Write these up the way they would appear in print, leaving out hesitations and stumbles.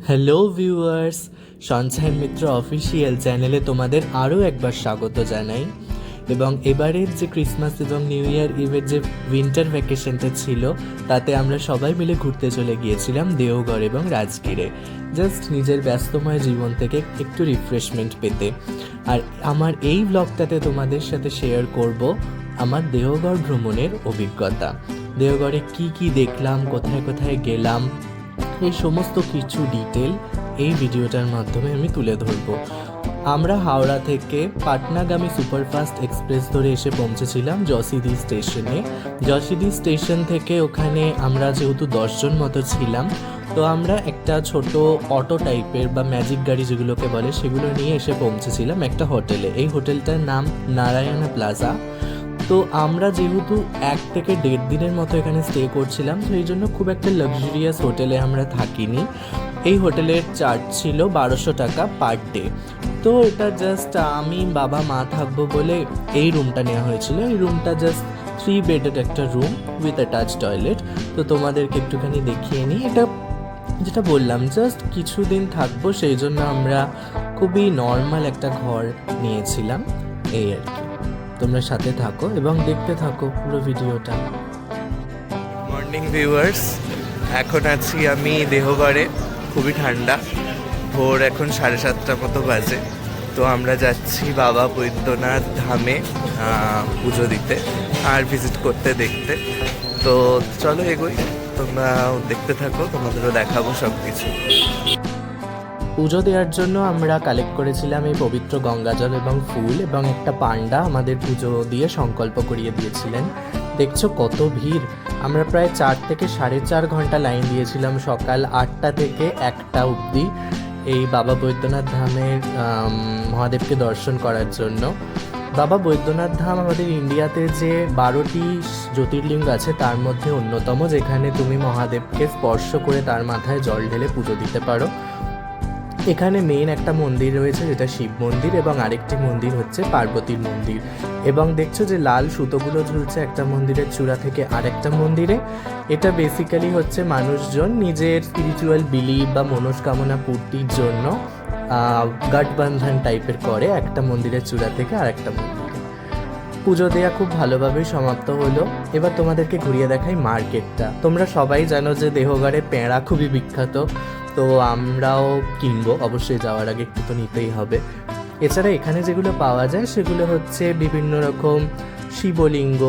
Hello viewers, সঞ্চয় মিত্র official চ্যানেলে তোমাদের আরও একবার স্বাগত জানাই। এবং এবারের যে ক্রিসমাস এবং নিউ ইয়ার ইভের যে উইন্টার ভ্যাকেশনটা ছিল, তাতে আমরা সবাই মিলে ঘুরতে চলে গিয়েছিলাম দেওঘর এবং রাজগীরে, জাস্ট নিজের ব্যস্তময় জীবন থেকে একটু রিফ্রেশমেন্ট পেতে। আর আমার এই ব্লগটাতে তোমাদের সাথে শেয়ার করব আমার দেওঘর ভ্রমণের অভিজ্ঞতা। দেওঘরে কি কি দেখলাম, কোথায় কোথায় গেলাম, এই সমস্ত কিছু ডিটেল এই ভিডিওটার মাধ্যমে আমি তুলে ধরব। আমরা হাওড়া থেকে পাটনাগামী সুপারফাস্ট এক্সপ্রেস ধরে এসে পৌঁছেছিলাম যশোদি স্টেশনে। যশোদি স্টেশন থেকে ওখানে আমরা যেহেতু 10 জন মতো ছিলাম, তো আমরা একটা ছোট অটো টাইপের বা ম্যাজিক গাড়ি যেগুলোকে বলে, সেগুলো নিয়ে এসে পৌঁছেছিলাম একটা হোটেলে। এই হোটেলটার নাম নারায়ণা প্লাজা। তো আমরা যেহেতু 1 থেকে 1.5 দিনের মতো এখানে স্টে করছিলাম, তো এই জন্য খুব একটা লাক্সারিয়াস হোটেলে আমরা থাকিনি। এই হোটেলের চার্জ ছিল 1200 টাকা পার ডে। তো এটা জাস্ট আমি বাবা মা থাকবো বলে এই রুমটা নেওয়া হয়েছিল। এই রুমটা জাস্ট 3 বেডের একটা রুম উইথ অ্যাটাচ টয়লেট। তো তোমাদেরকে একটুখানি দেখিয়ে নিই। এটা যেটা বললাম, জাস্ট কিছুদিন থাকবো, সেই জন্য আমরা খুবই নর্মাল একটা ঘর নিয়েছিলাম, এই আর কি। তোমরা সাথে থাকো এবং দেখতে থাকো পুরো ভিডিওটা। মর্নিং ভিউয়ার্স, এখন আছি আমি দেওঘরে। খুবই ঠান্ডা, ভোর এখন 7:30 মতো বাজে। তো আমরা যাচ্ছি বাবা বৈদ্যনাথ ধামে পুজো দিতে আর ভিজিট করতে, দেখতে। তো চলো এগোই, তোমরা দেখতে থাকো, তোমাদেরও দেখাবো সব কিছু। পুজো দেওয়ার জন্য আমরা কালেক্ট করেছিলাম এই পবিত্র গঙ্গাজল এবং ফুল, এবং একটা পান্ডা আমাদের পুজো দিয়ে সংকল্প করিয়ে দিয়েছিলেন। দেখছো কত ভিড়। আমরা প্রায় 4 থেকে 4.5 ঘন্টা লাইন দিয়েছিলাম, সকাল 8টা থেকে 1টা অবধি, এই বাবা বৈদ্যনাথ ধামের মহাদেবকে দর্শন করার জন্য। বাবা বৈদ্যনাথ ধাম আমাদের ইন্ডিয়াতে যে 12টি জ্যোতির্লিঙ্গ আছে তার মধ্যে অন্যতম, যেখানে তুমি মহাদেবকে স্পর্শ করে তার মাথায় জল ঢেলে পুজো দিতে পারো। এখানে মেন একটা মন্দির রয়েছে যেটা শিব মন্দির, এবং আরেকটি মন্দির হচ্ছে পার্বতীর মন্দির। এবং দেখছো যে লাল সুতোগুলো ঝুলছে একটা মন্দিরের চূড়া থেকে আরেকটা মন্দিরে। এটা বেসিক্যালি হচ্ছে মানুষজন নিজের স্পিরিচুয়াল বিলিভ বা মনস্কামনা পূর্তির জন্য গাঠবন্ধন টাইপের করে একটা মন্দিরের চূড়া থেকে আরেকটা মন্দিরে। পুজো দেওয়া খুব ভালোভাবেই সমাপ্ত হলো। এবার তোমাদেরকে ঘুরিয়ে দেখাই মার্কেটটা। তোমরা সবাই জানো যে দেওঘরে পেঁড়া খুবই বিখ্যাত, তো আমরাও কিনবো অবশ্যই, যাওয়ার আগে একটু তো নিতেই হবে। এছাড়া এখানে যেগুলো পাওয়া যায় সেগুলো হচ্ছে বিভিন্ন রকম শিবলিঙ্গ,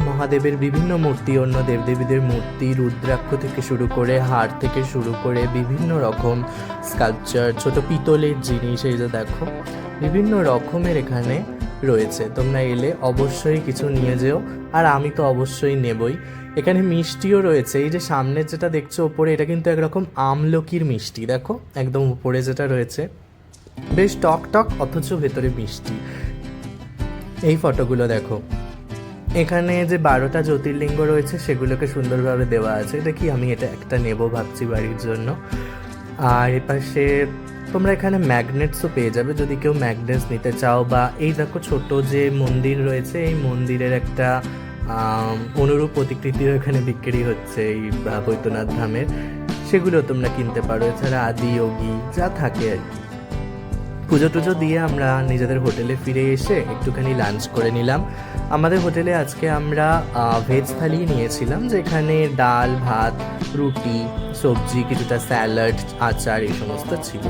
মহাদেবের বিভিন্ন মূর্তি, অন্য দেবদেবীদের মূর্তি, রুদ্রাক্ষ থেকে শুরু করে হার থেকে শুরু করে বিভিন্ন রকম স্কাল্পচার, ছোট পিতলের জিনিস, এই যে দেখো বিভিন্ন রকমের এখানে রয়েছে। তোমরা এলে অবশ্যই কিছু নিয়ে যেও, আর আমি তো অবশ্যই নেবই। এখানে মিষ্টিও রয়েছে। এই যে সামনে যেটা দেখছো ওপরে, এটা কিন্তু একরকম আমলকির মিষ্টি। দেখো একদম উপরে যেটা রয়েছে, বেশ টক টক অথচ ভেতরে মিষ্টি। এই ফটোগুলো দেখো, এখানে যে 12টা জ্যোতির্লিঙ্গ রয়েছে সেগুলোকে সুন্দরভাবে দেওয়া আছে। এটা কি, আমি এটা একটা নেব ভাবছি বাড়ির জন্য। আর এপাশে তোমরা এখানে ম্যাগনেটসও পেয়ে যাবে যদি কেউ ম্যাগনেটস নিতে চাও। বা এই দেখো ছোট যে মন্দির রয়েছে, এই মন্দিরের একটা অনুরূপ প্রতিকৃতিও এখানে বিক্রি হচ্ছে এই বৈদ্যনাথ ধামের, সেগুলো তোমরা কিনতে পারো। এছাড়া আদি যোগী যা থাকে আর কি। পুজো টুজো দিয়ে আমরা নিজেদের হোটেলে ফিরে এসে একটুখানি লাঞ্চ করে নিলাম। আমাদের হোটেলে আজকে আমরা ভেজ থালি নিয়েছিলাম, যেখানে ডাল, ভাত, রুটি, সবজি, কিছুটা স্যালাড, আচার, এই সমস্ত ছিল।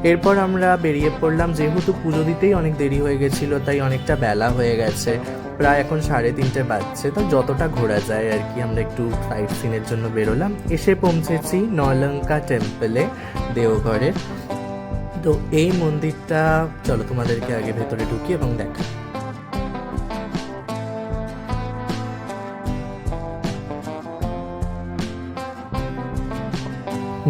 এরপর আমরা বেরিয়ে পড়লাম। যেহেতু পুজো দিতেই অনেক দেরি হয়ে গেছিলো, তাই অনেকটা বেলা হয়ে গেছে, প্রায় এখন 3:30 বাজছে। তো যতটা ঘোরা যায় আর কি, আমরা একটু সাইট সিনের জন্য বেরোলাম। এসে পৌঁছেছি নলঙ্কা টেম্পলে, দেওঘরের। তো এই মন্দিরটা চলো তোমাদেরকে আগে ভেতরে ঢুকি এবং দেখা।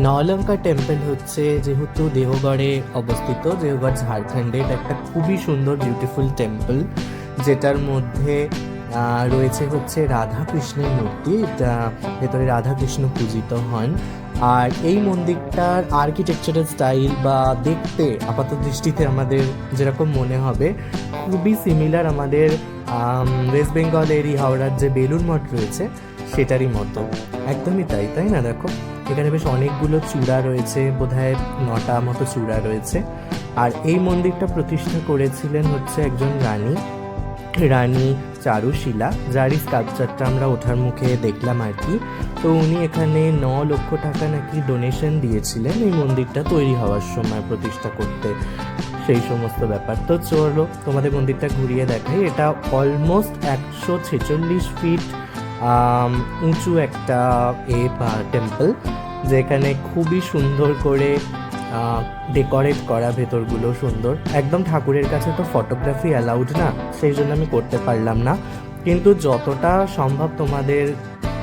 নলঙ্কা টেম্পল হচ্ছে, যেহেতু দেওঘরে অবস্থিত, দেওঘর ঝাড়খণ্ডে, এটা একটা খুবই সুন্দর বিউটিফুল টেম্পল, যেটার মধ্যে রয়েছে হচ্ছে রাধাকৃষ্ণের মূর্তি। এটা ভেতরে রাধাকৃষ্ণ পূজিত হন। আর এই মন্দিরটার আর্কিটেকচারাল স্টাইল বা দেখতে আপাত দৃষ্টিতে আমাদের যেরকম মনে হবে, খুবই সিমিলার আমাদের ওয়েস্ট বেঙ্গলেরই হাওড়ার যে বেলুড় মঠ রয়েছে সেটারই মতো, একদমই তাই, তাই না? দেখো এখানে বেশ অনেকগুলো চূড়া রয়েছে, বোধহয় 9টা মতো চূড়া রয়েছে। আর এই মন্দিরটা প্রতিষ্ঠা করেছিলেন হচ্ছে একজন রানী চারুশীলা, যারই স্কাল্পচারটা আমরা ওঠার মুখে দেখলাম আর কি। তো উনি এখানে 9 লক্ষ টাকা নাকি ডোনেশন দিয়েছিলেন এই মন্দিরটা তৈরি হওয়ার সময় প্রতিষ্ঠা করতে, সেই সমস্ত ব্যাপার। তো চলো তোমাদের মন্দিরটা ঘুরিয়ে দেখাই। এটা অলমোস্ট 146 ফিট উঁচু একটা টেম্পল, যেখানে খুবই সুন্দর করে ডেকোরেট করা, ভেতরগুলো সুন্দর একদম। ঠাকুরের কাছে তো ফটোগ্রাফি অ্যালাউড না, সেই জন্য আমি করতে পারলাম না, কিন্তু যতটা সম্ভব তোমাদের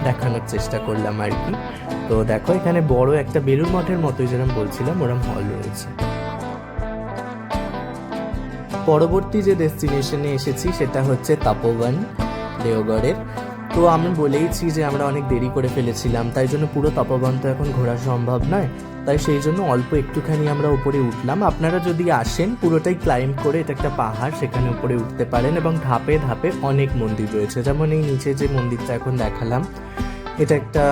দেখানোর চেষ্টা করলাম আর কি। তো দেখো এখানে বড় একটা বেলুড় মঠের মতোই যেরকম বলছিলাম ওরকম হল রয়েছে। পরবর্তী যে ডেস্টিনেশনে এসেছি সেটা হচ্ছে তপোবন দেওগড়ের। তো আমি বলেইছি যে আমরা অনেক দেরি করে ফেলেছিলাম, তাই জন্য পুরো তপোবন তো এখন ঘোরা সম্ভব নয়, তাই সেই জন্য অল্প একটুখানি আমরা উপরে উঠলাম। আপনারা যদি আসেন পুরোটাই ক্লাইম্ব করে, এটা একটা পাহাড়, সেখানে উপরে উঠতে পারেন এবং ধাপে ধাপে অনেক মন্দির রয়েছে। যেমন এই নিচে যে মন্দিরটা এখন দেখালাম, এটা একটা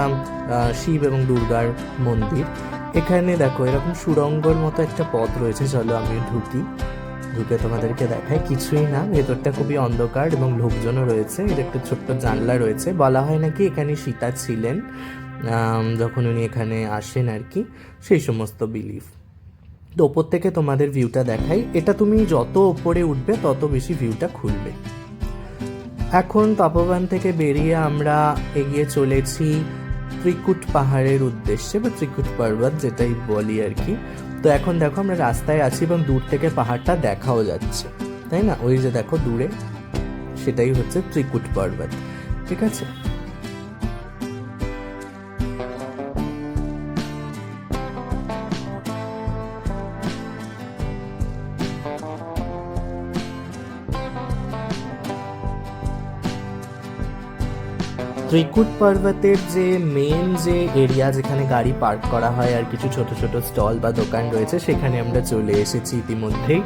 শিব এবং দুর্গার মন্দির। এখানে দেখো এরকম সুড়ঙ্গর মতো একটা পথ রয়েছে, চলো আমি ঢুকে তোমাদেরকে দেখাই। কিছুই না, ভেতরটা খুবই অন্ধকার এবং লোকজনও রয়েছে। এর একটা ছোট্ট জানলা রয়েছে, বলা হয় নাকি এখানে সীতা ছিলেন যখন উনি এখানে আসেন আর কি, সেই সমস্ত বিলিফ। তো ওপর থেকে তোমাদের ভিউটা দেখাই। এটা তুমি যত ওপরে উঠবে তত বেশি ভিউটা খুলবে। এখন তপোবন থেকে বেরিয়ে আমরা এগিয়ে চলেছি ত্রিকুট পাহাড়ের উদ্দেশ্যে, বা ত্রিকুট পর্বত যেটাই বলি আর কি। তো এখন দেখো আমরা রাস্তায় আছি এবং দূর থেকে পাহাড়টা দেখাও যাচ্ছে, তাই না? ওই যে দেখো দূরে, সেটাই হচ্ছে ত্রিকুট পর্বত, ঠিক আছে। ত্রিকুট পর্বতের যে মেন যে এরিয়া, যেখানে গাড়ি পার্ক করা হয় আর কিছু ছোট ছোট স্টল বা দোকান রয়েছে, সেখানে আমরা চলে এসেছি ইতিমধ্যেই।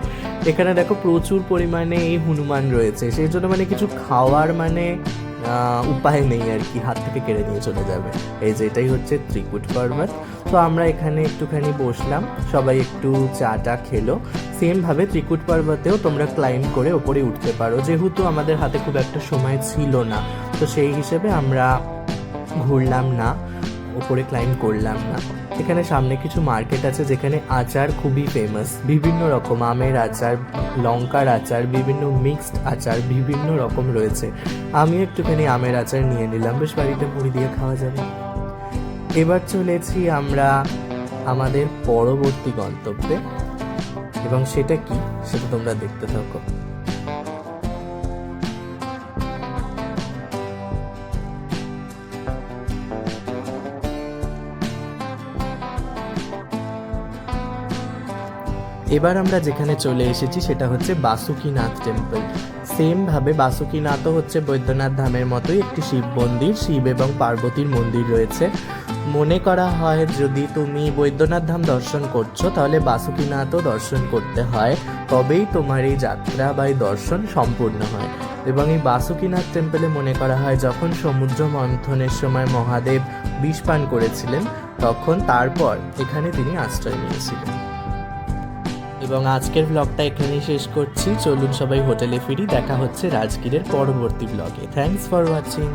এখানে দেখো প্রচুর পরিমাণে এই হনুমান রয়েছে, সেই জন্য মানে কিছু খাওয়ার উপায় নেই আর কি, হাত থেকে কেড়ে নিয়ে চলে যাবে। এই যে এটাই হচ্ছে ত্রিকুট পর্বত। তো আমরা এখানে একটুখানি বসলাম, সবাই একটু চাটা খেলো। সেমভাবে ত্রিকুট পর্বতেও তোমরা ক্লাইম্ব করে ওপরে উঠতে পারো, যেহেতু আমাদের হাতে খুব একটা সময় ছিল না, তো সেই হিসেবে আমরা ঘুরলাম না, ওপরে ক্লাইম্ব করলাম না। এখানে সামনে কিছু মার্কেট আছে যেখানে আচার খুবই ফেমাস, বিভিন্ন রকম আমের আচার, লঙ্কার আচার, বিভিন্ন মিক্সড আচার বিভিন্ন রকম রয়েছে। আমি একটুখানি আমের আচার নিয়ে নিলাম, বেশ বাড়িতে মুড়ি দিয়ে খাওয়া যাবে। এবার চলেছি আমরা আমাদের পরবর্তী গন্তব্যে, এবং সেটা কি সেটা তোমরা দেখতে থাকো। এবার আমরা যেখানে চলে এসেছি সেটা হচ্ছে বাসুকিনাথ টেম্পল। সেমভাবে বাসুকিনাথও হচ্ছে বৈদ্যনাথ ধামের মতোই একটি শিব মন্দির, শিব এবং পার্বতীর মন্দির রয়েছে। মনে করা হয় যদি তুমি বৈদ্যনাথ ধাম দর্শন করছো তাহলে বাসুকিনাথও দর্শন করতে হয়, তবেই তোমার এই যাত্রা বা এই দর্শন সম্পূর্ণ হয়। এবং এই বাসুকিনাথ টেম্পলে মনে করা হয় যখন সমুদ্র মন্থনের সময় মহাদেব বিষ পান করেছিলেন, তখন তারপর এখানে তিনি আশ্রয় নিয়েছিলেন। এবং আজকের ব্লগটা এখানেই শেষ করছি। চলুন সবাই হোটেলে ফিরি, দেখা হচ্ছে রাজগীরের পরবর্তী ব্লগে। Thanks for watching.